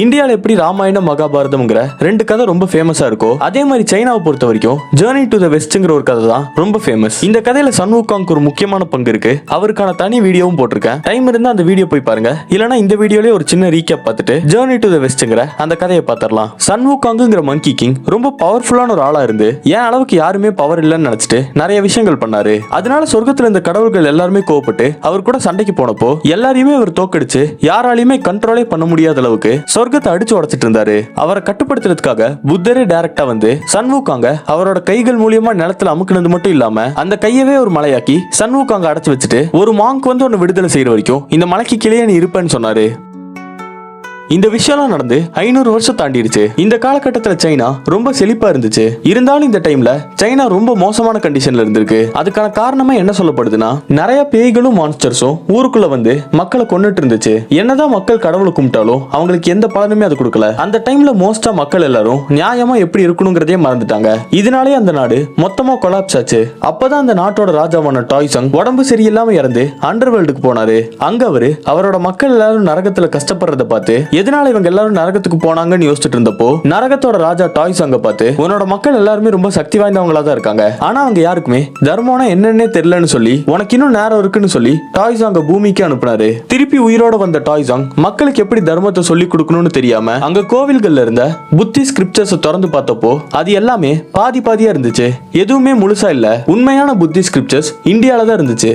இந்தியாவில் எப்படி ராமாயணம் மகாபாரதம்ங்கிற ரெண்டு கதை ரொம்ப ஃபேமஸா இருக்கோ அதே மாதிரி சைனாவை பொறுத்த வரைக்கும் ஜர்னி டு த வெஸ்ட்ங்கிற ஒரு கதை தான் ரொம்ப ஃபேமஸ். இந்த கதையில சன் வுகாங்க்கு ஒரு முக்கியமான பங்கு இருக்கு. அவருக்கான தனி வீடியோவும் போட்டிருக்கேன். டைம் இருந்தா அந்த வீடியோ போய் பாருங்க. இல்லனா இந்த வீடியோலயே ஒரு சின்ன ரீகேப் பார்த்துட்டு ஜர்னி டு த வெஸ்ட்ங்கிற அந்த கதையை பார்த்துடலாம். சன் வுகாங்குங்கிற மங்கி கிங் ரொம்ப பவர்ஃபுல்லான ஒரு ஆளா இருந்து ஏன் அளவுக்கு யாருமே பவர் இல்லைன்னு நினைச்சிட்டு நிறைய விஷயங்கள் பண்ணாரு. அதனால சொர்க்கத்துல இந்த கடவுள்கள் எல்லாருமே கோவப்பட்டு அவர் கூட சண்டைக்கு போனப்போ எல்லாரையுமே அவர் தோக்கடிச்சு யாராலையுமே கண்ட்ரோலே பண்ண முடியாத அளவுக்கு சொர்க்கத்தை அடிச்சு உடைச்சிட்டு இருந்தாரு. அவரை கட்டுப்படுத்துறதுக்காக புத்தரே டைரக்டா வந்து சன் வுகாங்க அவரோட கைகள் மூலியமா நிலத்துல அமுக்குனது மட்டும் இல்லாம அந்த கையவே ஒரு மலையாக்கி சன் வுகாங்க அடைச்சு வச்சுட்டு ஒரு மாங்க் வந்து ஒன்னு விடுதலை செய்யற வரைக்கும் இந்த மலைக்கு கீழே நீ இருப்பேன்னு சொன்னாரு. இந்த விஷயம்லாம் நடந்து 500 வருஷம் தாண்டிடுச்சு. இந்த காலகட்டத்தில் சைனா ரொம்ப செழிப்பா இருந்துச்சு. இருந்தாலும் இந்த டைம்ல சைனா ரொம்ப மோசமான கண்டிஷன்ல இருந்திருக்கு. அதுக்கான காரணமா என்ன சொல்லப்படுதுன்னா நிறைய பேய்களும் மான்ஸ்டர்ஸும் ஊருக்குள்ள வந்து மக்களை கொன்னுட்டு இருந்துச்சு. என்னதான் மக்கள் கடவுளை கும்பிட்டாலும் அவங்களுக்கு எந்த பலனுமே அது கொடுக்கல. அந்த டைம்ல மோஸ்டா மக்கள் எல்லாரும் நியாயமா எப்படி இருக்கணுங்கிறதே மறந்துட்டாங்க. இதனாலே அந்த நாடு மொத்தமா கொலாப்ஸ் ஆச்சு. அப்பதான் அந்த நாட்டோட ராஜாவான டாய்சங் உடம்பு சரியில்லாம இறந்து அண்டர் வேர்ல்டுக்கு போனாரு. அங்க அவரோட மக்கள் எல்லாரும் நரகத்துல கஷ்டப்படுறத பார்த்து எதனால இவங்க எல்லாரும் நரகத்துக்கு போனாங்கன்னு யோசிச்சுட்டு இருந்தப்போ நரகத்தோட ராஜா டாய்சங்க பார்த்து உன்னோட மக்கள் எல்லாருமே ரொம்ப சக்தி வாய்ந்தவங்களா தான் இருக்காங்க. ஆனா அவங்க யாருக்குமே தர்மம்னா என்னன்னே தெரியலன்னு சொல்லி உனக்கு இன்னும் நேரம் இருக்குன்னு சொல்லி டாய்சாங்க பூமிக்கு அனுப்புனாரு. திருப்பி உயிரோட வந்த டாய்சாங் மக்களுக்கு எப்படி தர்மத்தை சொல்லி கொடுக்கணும்னு தெரியாம அங்க கோவில்கள்ல இருந்த புத்தி ஸ்கிரிப்சர்ஸ் திறந்து பார்த்தப்போ அது எல்லாமே பாதி பாதியா இருந்துச்சு. எதுவுமே முழுசா இல்ல. உண்மையான புத்தி ஸ்கிரிப்சர்ஸ் இந்தியால தான் இருந்துச்சு.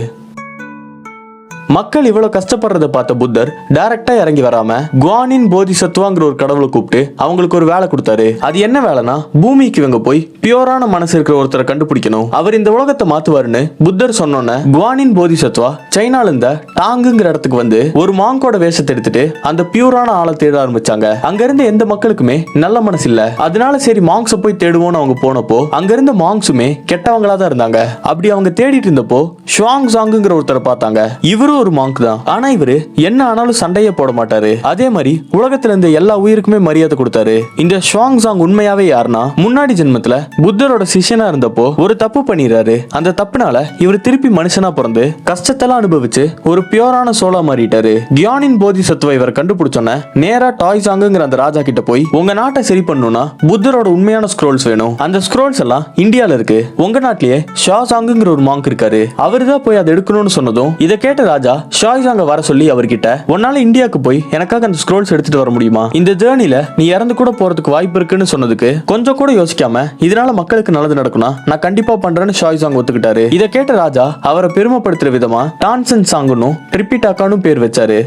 மக்கள் இவ்வளவு கஷ்டப்படுறத பார்த்த புத்தர் டைரக்டா இறங்கி வராம குவானின் போதிசத்துவாங்கிற ஒரு கடவுளை கூப்பிட்டு அவங்களுக்கு ஒரு வேலை கொடுத்தாரு. அது என்ன வேலைனா பூமிக்கு இவங்க போய் பியூரான மனசு இருக்கிற ஒருத்தரை கண்டுபிடிக்கணும். அவர் இந்த உலகத்தை மாத்துவாருன்னு புத்தர் சொன்னோன்ன குவானின் போதிசத்துவா சைனால இருந்த டாங்குங்கிற இடத்துக்கு வந்து ஒரு மாங்கோட வேஷத்தை எடுத்துட்டு அந்த பியூரான ஆளை தேட ஆரம்பிச்சாங்க. அங்க இருந்த எந்த மக்களுக்குமே நல்ல மனசு இல்ல. அதனால சரி மாங்ஸை போய் தேடுவோம்னு அவங்க போனப்போ அங்க இருந்த மாங்ஸுமே கெட்டவங்களா தான் இருந்தாங்க. அப்படி அவங்க தேடிட்டு இருந்தப்போ ஷுவாங் சாங்குங்கிற ஒருத்தரை பார்த்தாங்க. இவரு ஒரு மாங்க் தான். ஆனா இவரு என்ன ஆனாலும் சண்டையே போட மாட்டாரு. அதே மாதிரி உலகத்துல இருந்த எல்லா உயிருக்குமே மரியாதை கொடுத்தாரு. இந்த ஷுவாங் சாங் உண்மையாவே யாருன்னா முன்னாடி ஜென்மத்துல புத்தரோட சிஷ்யனா இருந்தப்போ ஒரு தப்பு பண்ணிடுறாரு. அந்த தப்புனால இவர் திருப்பி மனுஷனா பிறந்து கஷ்டத்தெல்லாம் அனுபவிச்சு ஒரு பியூரான சோலா மாறிட்டாரு. கியானின் போதிசத்துவ இவர் கண்டுபிடிச்சோன்ன நேரா டாய்சாங்குங்கிற அந்த ராஜா கிட்ட போய் உங்க நாட்டை சரி பண்ணணும்னா புத்தரோட உண்மையான ஸ்க்ரோல்ஸ் வேணும். அந்த ஸ்க்ரோல்ஸ் எல்லாம் இந்தியால இருக்கு. உங்க நாட்டிலேயே ஷாசாங்குங்கிற ஒரு மாங்க் இருக்காரு. அவருதான் போய் அதை எடுக்கணும்னு சொன்னதும் இதை கேட்ட ராஜா ஷாய்சாங்க வர சொல்லி அவர்கிட்ட உன்னால இந்தியாவுக்கு போய் எனக்காக அந்த ஸ்க்ரோல்ஸ் எடுத்துட்டு வர முடியுமா? இந்த ஜேர்னில நீ இறந்து கூட போறதுக்கு வாய்ப்பு இருக்குன்னு சொன்னதுக்கு கொஞ்சம் கூட யோசிக்காம இதனால மக்களுக்கு நல்லது நடக்கும்னா நான் கண்டிப்பா பண்றேன்னு ஷாய்சாங் ஒத்துக்கிட்டாரு. இதை கேட்ட ராஜா அவரை பெருமைப்படுத்துற விதமா டான்சன் சாங்குன்னு ட்ரிபிடாக்கான்னு பேர் வச்சாரு.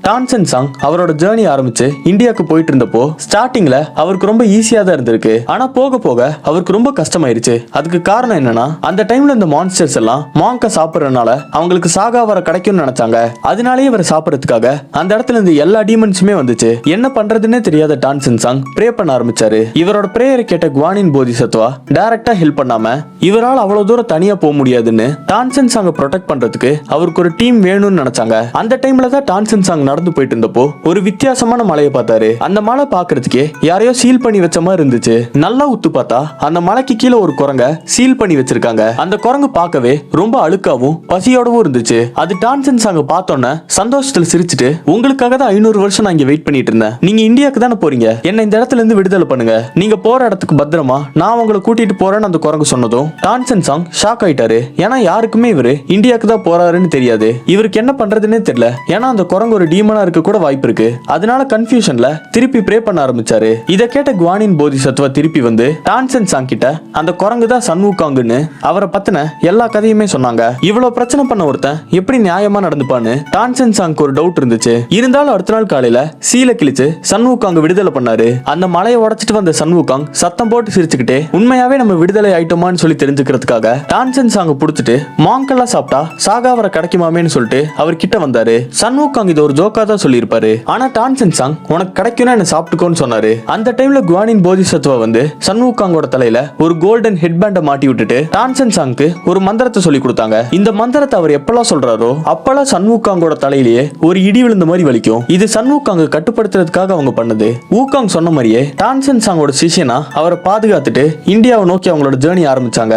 டான்சன் சாங் அவரோட ஜேர்னி ஆரம்பிச்சு இந்தியாவுக்கு போயிட்டு இருந்தப்போ ஸ்டார்டிங்ல அவருக்கு ரொம்ப ஈஸியா தான் இருந்திருக்கு. ஆனா போக போக அவருக்கு ரொம்ப கஷ்டமாயிருச்சு. அதுக்கு காரணம் என்னன்னா அந்த டைம்ல இந்த மான்ஸ்டர்ஸ் எல்லாம் மாங்க சாப்பிடறதுனால அவங்களுக்கு சாகா வர கிடைக்கும்னு நினைச்சாங்க. அதனாலேயே இவரை சாப்பிடறதுக்காக அந்த இடத்துல இருந்து எல்லா டீமன்ஸுமே வந்துச்சு. என்ன பண்றதுன்னே தெரியாத டான்சன் சாங் ப்ரே பண்ண ஆரம்பிச்சாரு. இவரோட பிரேயரை கேட்ட குவானின் போதிசத்துவா டைரக்டா ஹெல்ப் பண்ணாம இவரால் அவ்வளவு தூரம் தனியா போக முடியாதுன்னு டான்சன் சாங்க ப்ரொடெக்ட் பண்றதுக்கு அவருக்கு ஒரு டீம் வேணும்னு நினைச்சாங்க. அந்த டைம்ல தான் டான்சன் சாங் நடந்து போயிட்டு இருந்தப்போ ஒரு வித்தியாசமான மலையை பார்த்தாரு. அந்த மலை பாக்குறதுக்கே யாரையோ சீல் பண்ணி வச்ச மாதிரி இருந்துச்சு. நல்லா உத்து பார்த்தா அந்த மலைக்கு கீழே ஒரு குரங்க சீல் பண்ணி வச்சிருக்காங்க. அந்த குரங்கு பார்க்கவே ரொம்ப அழுக்காவும் பசியோடவும் இருந்துச்சு. அது டான்சன் சாங்க பார்த்தோன்னே சந்தோஷத்துல சிரிச்சுட்டு உங்களுக்காக தான் 500 வருஷம் நான் இங்க வெயிட் பண்ணிட்டு இருந்தேன். நீங்க இந்தியாவுக்கு தானே போறீங்க, என்ன இந்த இடத்துல இருந்து விடுதலை பண்ணுங்க, நீங்க போற இடத்துக்கு பத்திரமா நான் உங்களை கூட்டிட்டு போறேன்னு அந்த குரங்கு சொன்னதும் டான்சன் சாங் ஷாக் ஆயிட்டாரு. ஏன்னா யாருக்குமே இவரு இந்தியாவுக்கு தான் போறாருன்னு தெரியாது. இவருக்கு என்ன பண்றதுன்னே தெரியல. ஏன்னா அந்த குரங்கு ஒரு டீமனா இருக்க கூட வாய்ப்பு இருக்கு. அதனால கன்ஃபியூஷன்ல திருப்பி ப்ரே பண்ண ஆரம்பிச்சாரு. இதை கேட்ட குவானின் போதிசத்துவ திருப்பி வந்து டான்சன் சாங் கிட்ட அந்த குரங்கு தான் சன் வுகாங்குன்னு அவரை பத்தின எல்லா கதையுமே சொன்னாங்க. இவ்வளவு பிரச்சனை பண்ண ஒருத்தன் எப்படி நியாயமா நடந்துப்பான்னு டான்சன் சாங்க்கு ஒரு டவுட் இருந்துச்சு. இருந்தாலும் அடுத்த நாள் காலையில சீலை கிழிச்சு சன் வுகாங்க விடுதலை பண்ணாரு. அந்த மலையை உடைச்சிட்டு வந்த சன் வுகாங் சத்தம் போட்டு சிரிச்சுக்கிட்டே உண்மையாவே நம்ம விடுதலை ஆயிட்டோமான்னு சொல்லி தெரிஞ்சுக்கிறதுக்காக டான்சன் சாங்க புடிச்சிட்டு மாங்கெல்லாம் சாப்பிட்டா சாகாவர கிடைக்குமாமேன்னு சொல்லிட்டு அவர் கிட்ட வந்தாரு. சன் வுகாங் இது ஒரு ஜோக்கா தான் சொல்லியிருப்பாரு. ஆனா டான்சன் சாங் உனக்கு கிடைக்கும்னா என்ன சாப்பிட்டுக்கோன்னு சொன்னாரு. அந்த டைம்ல குவானின் போதிசத்துவ வந்து சன் வுகாங்கோட தலையில ஒரு கோல்டன் ஹெட் பேண்ட மாட்டி விட்டுட்டு டான்சன் சாங்க்கு ஒரு மந்திரத்தை சொல்லி கொடுத்தாங்க. இந்த மந்திரத்தை அவர் எப்பெல்லாம் சொல்றாரோ அப்பெல்லாம் சன் வுகாங்கோட தலையிலேயே ஒரு இடி விழுந்த மாதிரி வலிக்கும். இது சன் வுகாங்க கட்டுப்படுத்துறதுக்காக அவங்க பண்ணது. வுகாங் சொன்ன மாதிரியே டான்சன் சாங்கோட சிஷியனா அவரை பாதுகாத்துட்டு இந்தியாவை நோக்கி அவங்களோட ஜேர்னி ஆரம்பிச்சாங்க.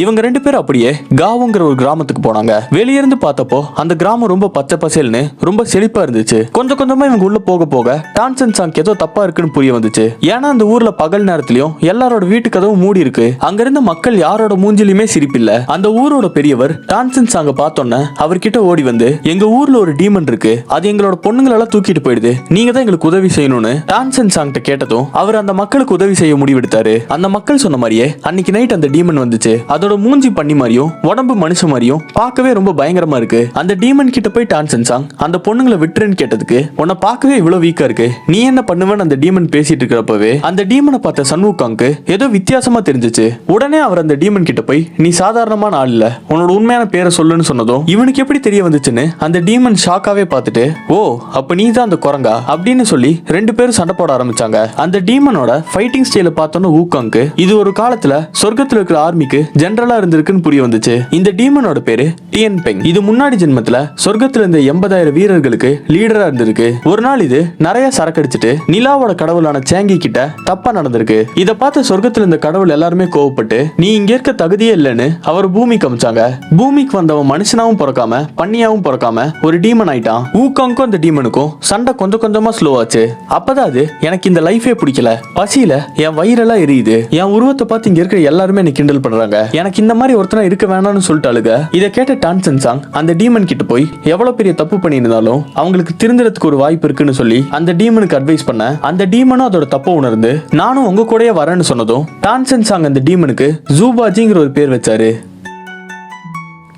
இவங்க 2 பேரும் அப்படியே காவுங்கிற ஒரு கிராமத்துக்கு போனாங்க. வெளிய இருந்து பார்த்தப்போ அந்த கிராமம் ரொம்ப பச்சை பசேல்னு ரொம்ப செழிப்பா இருந்துச்சு. கொஞ்சம் கொஞ்சமா இவங்க உள்ள போக போக டான்சன் சாங் ஏதோ தப்பா இருக்குன்னு புரிய வந்துச்சு. ஏன்னா அந்த ஊர்ல பகல் நேரத்திலயும் எல்லாரோட வீட்டு கதவும் மூடி இருக்கு. அங்க இருந்த மக்கள் யாரோட மூஞ்சிலுமே சிரிப்பில்ல. அந்த ஊரோட பெரியவர் டான்சன் சாங்க பார்த்தோன்னே அவர்கிட்ட ஓடி வந்து, எங்க ஊர்ல ஒரு டீமன் இருக்கு, அது எங்களோட பொண்ணுங்களெல்லாம் தூக்கிட்டு போயிடுது, நீங்க தான் எங்களுக்கு உதவி செய்யணும்னு டான்சன் சாங்கிட்ட கேட்டதும் அவர் அந்த மக்களுக்கு உதவி செய்ய முடிவெடுத்தாரு. அந்த மக்கள் சொன்ன மாதிரியே அன்னைக்கு நைட் அந்த டீமன் வந்துச்சு. அதோட மூஞ்சி பண்ணி மாதிரியும் உடம்பு மனுஷன் மாதிரியும் பார்க்கவே ரொம்ப பயங்கரமா இருக்கு. அந்த டீமன் கிட்ட போய் டான்சன் சாங் அந்த பொண்ணுங்களை விட்டுருன்னு கேட்டதுக்கு, உன்னை பார்க்கவே இவ்வளவு வீக்கா இருக்கு, நீ என்ன பண்ணுவேன்னு அந்த டீமன் பேசிட்டு இருக்கிறப்பவே அந்த டீமனை பார்த்த சன்வுகாங்க்கு ஏதோ வித்தியாசமா தெரிஞ்சிச்சு. உடனே அவர் அந்த டீமன் கிட்ட போய், நீ சாதாரணமான ஆள் இல்ல, உன்னோட உண்மையான பேரை சொல்லுன்னு சொன்னதும் இவனுக்கு எப்படி தெரிய வந்துச்சுன்னு அந்த டீமன் ஷாக்காவே பார்த்துட்டு, ஓ அப்ப நீ தான் அந்த குரங்கா அப்படின்னு சொல்லி 2 பேரும் சண்டை போட ஆரம்பிச்சாங்க. அந்த டீமனோட ஃபைட்டிங் ஸ்டைல பார்த்தோன்னு வூகாங்க்கு இது ஒரு காலத்துல சொர்க்கத்துல இருக்கிற ஆர்மிக்கு ஜெனரலா இருந்திருக்குன்னு புரிய வந்துச்சு. இந்த டீமனோட பேரு டியன் பெங். இது முன்னாடி ஜென்மத்துல சொர்க்கத்துல இருந்த 80,000 வீரர்களுக்கு லீடரா இருந்திருக்கு. ஒரு நாள் இது நிறைய சரக்கடிச்சிட்டு நிலாவோட கடவுளான சேங்கி கிட்ட தப்பா நடந்திருக்கு. இத பார்த்து சொர்க்கத்துல இருந்த கடவுள் எல்லாருமே கோவப்பட்டு, நீ இங்க இருக்க தகுதியே இல்லைன்னு அவர் பூமிக்கு அமிச்சாங்க. பூமிக்கு வந்தவன் மனுஷனாவும் பிறக்காம பன்னியாவும் பிறக்காம ஒரு டீமன் ஆயிட்டான். வூகாங்க்கும் அந்த டீமனுக்கும் சண்டை கொஞ்சம் கொஞ்சமா ஸ்லோ ஆச்சு. அப்பதான் அது, எனக்கு இந்த லைஃபே பிடிக்கல, பசியில என் வயிறெல்லாம் எரியுது, என் உருவத்தை பார்த்து இங்க இருக்கிற எல்லாருமே என்ன கிண்டல் பண்றாங்க, எனக்கு இந்த மாதிரி ஒருத்தனா இருக்க வேணாம்னு சொல்லிட்டாளுங்க. இதை கேட்ட டான்சன் சாங் அந்த டீமன் கிட்ட போய் எவ்வளவு பெரிய தப்பு பண்ணியிருந்தாலும் அவங்களுக்கு திருந்துறதுக்கு ஒரு வாய்ப்பு இருக்குன்னு சொல்லி அந்த டீமனுக்கு அட்வைஸ் பண்ண, அந்த டீமனும் அதோட தப்பை உணர்ந்து நானும் உங்க கூடயே வரேன்னு சொன்னதும் டான்சன் சாங் அந்த டீமனுக்கு ஜூபாஜிங்கிற ஒரு பேர் வச்சாரு.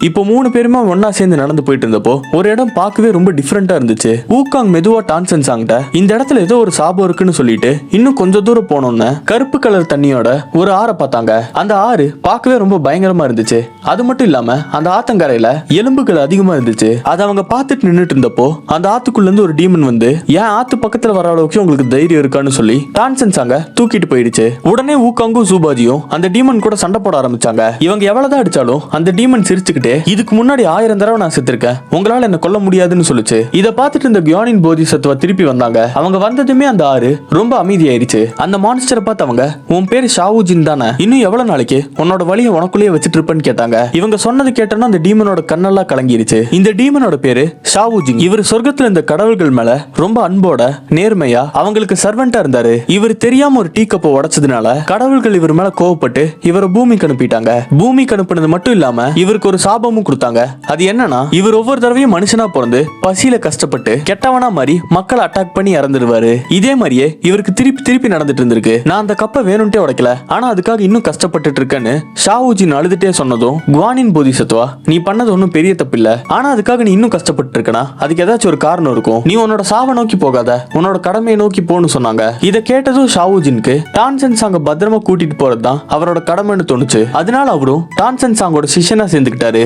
இப்போ 3 பேருமே ஒன்னா சேர்ந்து நடந்து போயிட்டு இருந்தப்போ ஒரு இடம் பார்க்கவே ரொம்ப டிஃபரெண்டா இருந்துச்சு. வூகாங் மெதுவா டான்சன் சாங்கிட்ட, இந்த இடத்துல ஏதோ ஒரு சாபம் இருக்குன்னு சொல்லிட்டு இன்னும் கொஞ்சம் தூரம் போனோம்னு கருப்பு கலர் தண்ணியோட ஒரு ஆறை பார்த்தாங்க. அந்த ஆறு பார்க்கவே ரொம்ப பயங்கரமா இருந்துச்சு. அது மட்டும் இல்லாம அந்த ஆத்தங்கரையில எலும்புகள் அதிகமா இருந்துச்சு. அதை அவங்க பார்த்துட்டு நின்றுட்டு இருந்தப்போ அந்த ஆத்துக்குள்ள இருந்து ஒரு டீமன் வந்து, ஏன் ஆத்து பக்கத்துல வர அளவுக்கு உங்களுக்கு தைரியம் இருக்கான்னு சொல்லி டான்சன் சாங்க தூக்கிட்டு போயிடுச்சு. உடனே வூகாங்கும் ஜூபாஜியும் அந்த டீமன் கூட சண்டை போட ஆரம்பிச்சாங்க. இவங்க எவ்வளவுதான் அடிச்சாலும் அந்த டீமன் சிரிச்சுக்கிட்டு, இதுக்கு முன்னாடி 1000 தடவை நான் செத்துருக்கேன், உங்களால என்ன கொல்ல முடியாதுன்னு சொல்லுச்சு. இதை பார்த்துட்டு இந்த கியானின் போதிசத்துவா திருப்பி வந்தாங்க. அவங்க வந்ததுமே அந்த ஆறு ரொம்ப அமைதியாயிருச்சு. அந்த மான்ஸ்டரை பார்த்து அவங்க, உன் பேரு ஷாவுஜின் தானே, இன்னும் எவ்வளவு நாளைக்கு உன்னோட வழியை உனக்குள்ளேயே வச்சுட்டு இருப்பேன்னு கேட்டாங்க. இவங்க சொன்னது கேட்டோன்னா அந்த டீமனோட கண்ணெல்லாம் கலங்கிருச்சு. இந்த டீமனோட பேரு ஷாவுஜின். இவர் சொர்க்கத்துல இந்த கடவுள்கள் மேல ரொம்ப அன்போட நேர்மையா அவங்களுக்கு சர்வெண்டா இருந்தாரு. இவர் தெரியாம ஒரு டீ கப்பை உடைச்சதுனால கடவுள்கள் இவர் மேல கோவப்பட்டு இவரை பூமிக்கு அனுப்பிட்டாங்க. பூமிக்கு அனுப்புனது மட்டும் இல்லாம இவருக்கு ஒரு சாபமும் கொடுத்தாங்க. அது என்னன்னா, இவர் ஒவ்வொரு தடவையும் மனுஷனா பிறந்து பசியில கஷ்டப்பட்டு கெட்டவனா மாதிரி மக்களை அட்டாக் பண்ணி இறந்துடுவாரு. இதே மாதிரியே இவருக்கு திருப்பி திருப்பி நடந்துட்டு இருந்திருக்கு. நான் அந்த கப்பை வேணும்ட்டே உடைக்கல, ஆனா அதுக்காக இன்னும் கஷ்டப்பட்டு இருக்கேன்னு ஷாவுஜின் அழுதுட்டே சொன்னதும், குவானின் போதிசத்துவா, நீ பண்ணது ஒன்னும் பெரிய தப்பு இல்ல, ஆனா அதுக்காக நீ இன்னும் கஷ்டப்பட்டு இருக்கனா, அதுக்கு ஏதாச்சும் ஒரு காரணம் இருக்கும், நீ உன்னோட சாவை நோக்கி போகாத, உன்னோட கடமையை நோக்கி போன்னு சொன்னாங்க. இதை கேட்டதும் ஷாவுஜினுக்கு டான்சன் சாங்க பத்திரமா கூட்டிட்டு போறதுதான் அவரோட கடமைன்னு தோணுச்சு. அதனால அவரும் டான்சன் சாங்கோட சிஷ்யனா சேர்ந்துக்கிட்டாரு.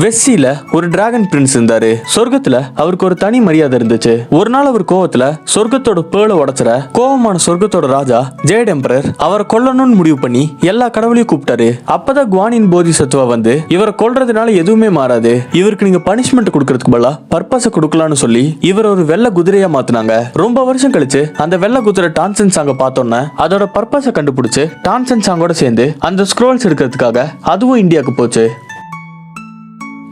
வெஸ்ஸில ஒரு டிராகன் பிரின்ஸ் இருந்தாரு. சொர்க்கத்துல அவருக்கு ஒரு தனி மரியாதை இருந்துச்சு. ஒரு நாள் அவர் கோவத்துல சொர்க்கத்தோட பேள உடைச்சற கோவமான சொர்க்கத்தோட ராஜா ஜெயட் எம்பரர் அவரை கொல்லணும்னு முடிவு பண்ணி எல்லா கடவுளையும் கூப்பிட்டாரு. அப்பதான் குவானின் போதிசத்துவா வந்து, இவரை கொல்றதுனால எதுவுமே மாறாது, இவருக்கு நீங்க பனிஷ்மெண்ட் கொடுக்கறதுக்கு பதிலா பர்பஸ கொடுக்கலாம்னு சொல்லி இவர் ஒரு வெள்ளை குதிரையா மாத்தினாங்க. ரொம்ப வருஷம் கழிச்சு அந்த வெள்ளை குதிரை டான்சன் சாங்க பார்த்தோன்னே அதோட பர்பஸ கண்டுபிடிச்சு டான்சன் சாங்கோட சேர்ந்து அந்த ஸ்க்ரோல்ஸ் எடுக்கிறதுக்காக அதுவும் இந்தியாவுக்கு போச்சு.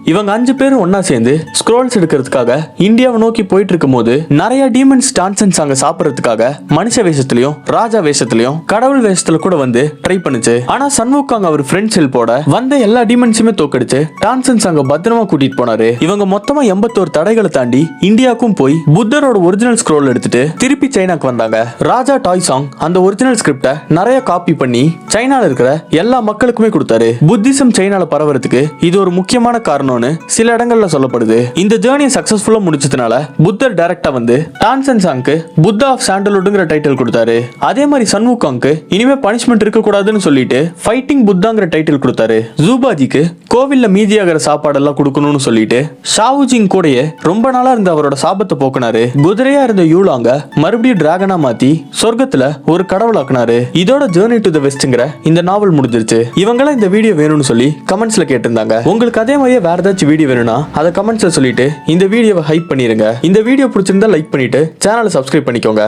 இவங்க 5 பேரும் ஒன்னா சேர்ந்து ஸ்க்ரோல்ஸ் எடுக்கிறதுக்காக இந்தியாவை நோக்கி போயிட்டு இருக்கும் போது நிறைய டீமன்ஸ் டான்சன் சாங்க சாப்பிடறதுக்காக மனுஷ வேஷத்திலையும் ராஜா வேஷத்திலையும் கடவுள் வேஷத்துல கூட வந்து ட்ரை பண்ணுச்சு. ஆனா சன்வுகாங் அவர் ஃப்ரெண்ட்ஸ் ஹெல்ப்போட வந்த எல்லா டீமன்ஸுமே தோக்கடிச்சு டான்சன் சாங்க பத்திரமா கூட்டிட்டு போனாரு. இவங்க மொத்தமா 81 தடைகளை தாண்டி இந்தியாவுக்கும் போய் புத்தரோட ஒரிஜினல் ஸ்க்ரோல் எடுத்துட்டு திருப்பி சைனாக்கு வந்தாங்க. ராஜா டாய் சாங் அந்த ஒரிஜினல் ஸ்கிரிப்ட நிறைய காப்பி பண்ணி சைனால இருக்கிற எல்லா மக்களுக்குமே கொடுத்தாரு. புத்திசம் சைனால பரவறதுக்கு இது ஒரு முக்கியமான காரணம் சில இடங்கள்ல சொல்லப்படுது. இந்த ஜேர்னியை சக்சஸ்ஃபுல்லா முடிச்சதுனால புத்தர் டைரக்டா வந்து டான்சன் சாங்க்கு புத்தா ஆஃப் சாண்டல்வுட்ங்கிற டைட்டில் கொடுத்தாரு. அதே மாதிரி சன்வுகாங்க்கு இனிமே பனிஷ்மெண்ட் இருக்க கூடாதுன்னு சொல்லிட்டு ஃபைட்டிங் புத்தாங்கிற டைட்டில் கொடுத்தாரு. ஜூபாஜிக்கு கோவில்ல மீதியாகிற சாப்பாடெல்லாம் கொடுக்கணும்னு சொல்லிட்டு ஷாவுஜிங் கூடயே ரொம்ப நாளா இருந்த அவரோட சாபத்தை போக்குனாரு. குதிரையா இருந்த யூலாங்க மறுபடியும் டிராகனா மாத்தி சொர்க்கத்துல ஒரு கடவுளாக்குனாரு. இதோட ஜேர்னி டு தி வெஸ்ட்ங்கிற இந்த நாவல் முடிஞ்சிருச்சு. இவங்கெல்லாம் இந்த வீடியோ வேணும்னு சொல்லி கமெண்ட்ஸ்ல கேட்டிருந்தாங்க. உங்களுக்கு அதே மாதிரியே வேற ஏதாச்சும் வீடியோ வேணும்னா அதை கமெண்ட்ஸ்ல சொல்லிட்டு இந்த வீடியோவை ஹைப் பண்ணிருங்க. இந்த வீடியோ பிடிச்சிருந்தா லைக் பண்ணிட்டு சேனலை சப்ஸ்கிரைப் பண்ணிக்கோங்க.